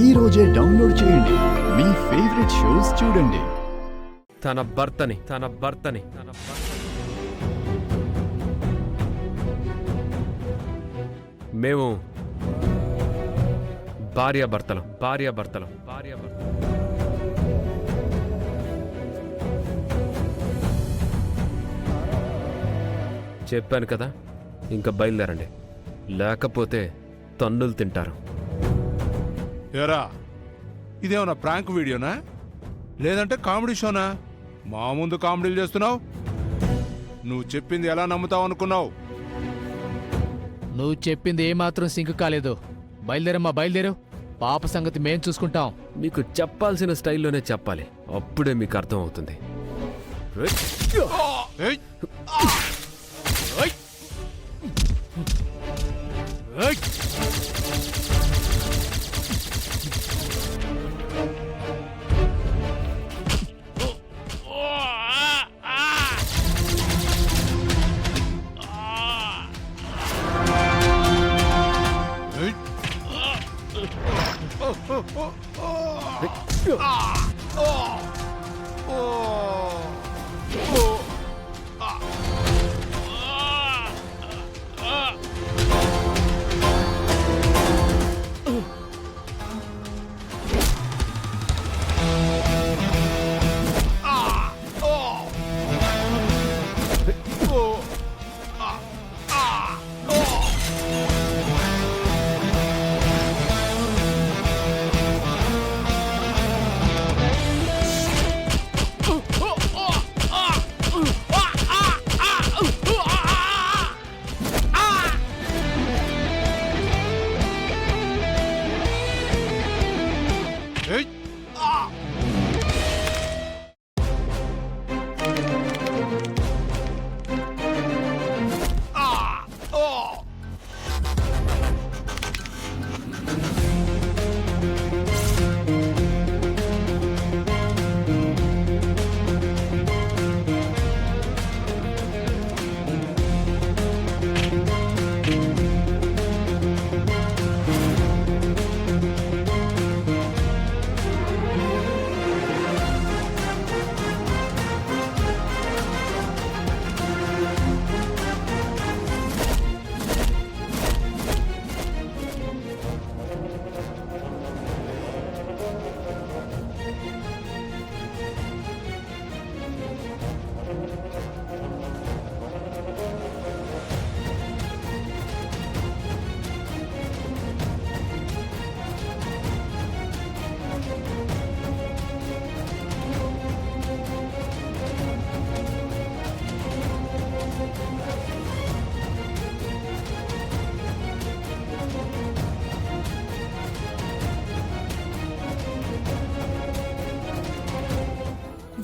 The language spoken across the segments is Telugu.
ఈ రోజే డౌన్లోడ్ చేయండి. మీ ఫేవరెట్ షోస్ చూడండి. తన భర్తని మేము భార్యాభర్తలం. చెప్పాను కదా, ఇంకా బయలుదేరండి, లేకపోతే తన్నులు తింటారు. ఏరా, ఇదేమన్నా ప్రాంక్ వీడియోనా లేదంటే కామెడీ షోనా? మా ముందు కామెడీలు చేస్తున్నావు. నువ్వు చెప్పింది ఎలా నమ్ముతావు అనుకున్నావు? నువ్వు చెప్పింది ఏమాత్రం సింక్ కాలేదు. బయలుదేరమ్మా, బయలుదేరు. పాప సంగతి మేం చూసుకుంటాం. మీకు చెప్పాల్సిన స్టైల్లోనే చెప్పాలి, అప్పుడే మీకు అర్థం అవుతుంది. ఏయ్! ఏయ్! ఏయ్!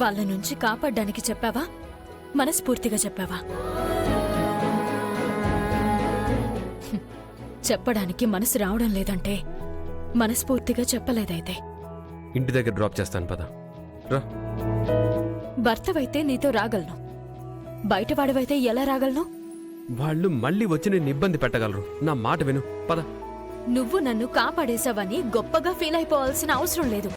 వాళ్ళ నుంచి కాపాడ్డానికి చెప్పావా, మనస్ఫూర్తిగా చెప్పావా? చెప్పడానికి మనసు రావడం లేదంటే మనస్ఫూర్తిగా చెప్పలేదైతే. ఇంటి దగ్గర డ్రాప్ చేస్తాను, పద. రా. భర్తవైతే నీతో రాగలను, బయటవాడివైతే ఎలా రాగలను? వాళ్ళు మళ్ళీ వచ్చి నేను ఇబ్బంది పెట్టగలరు. నా మాట విను, పద. నువ్వు నన్ను కాపాడేశావని గొప్పగా ఫీల్ అయిపోవాల్సిన అవసరం లేదు.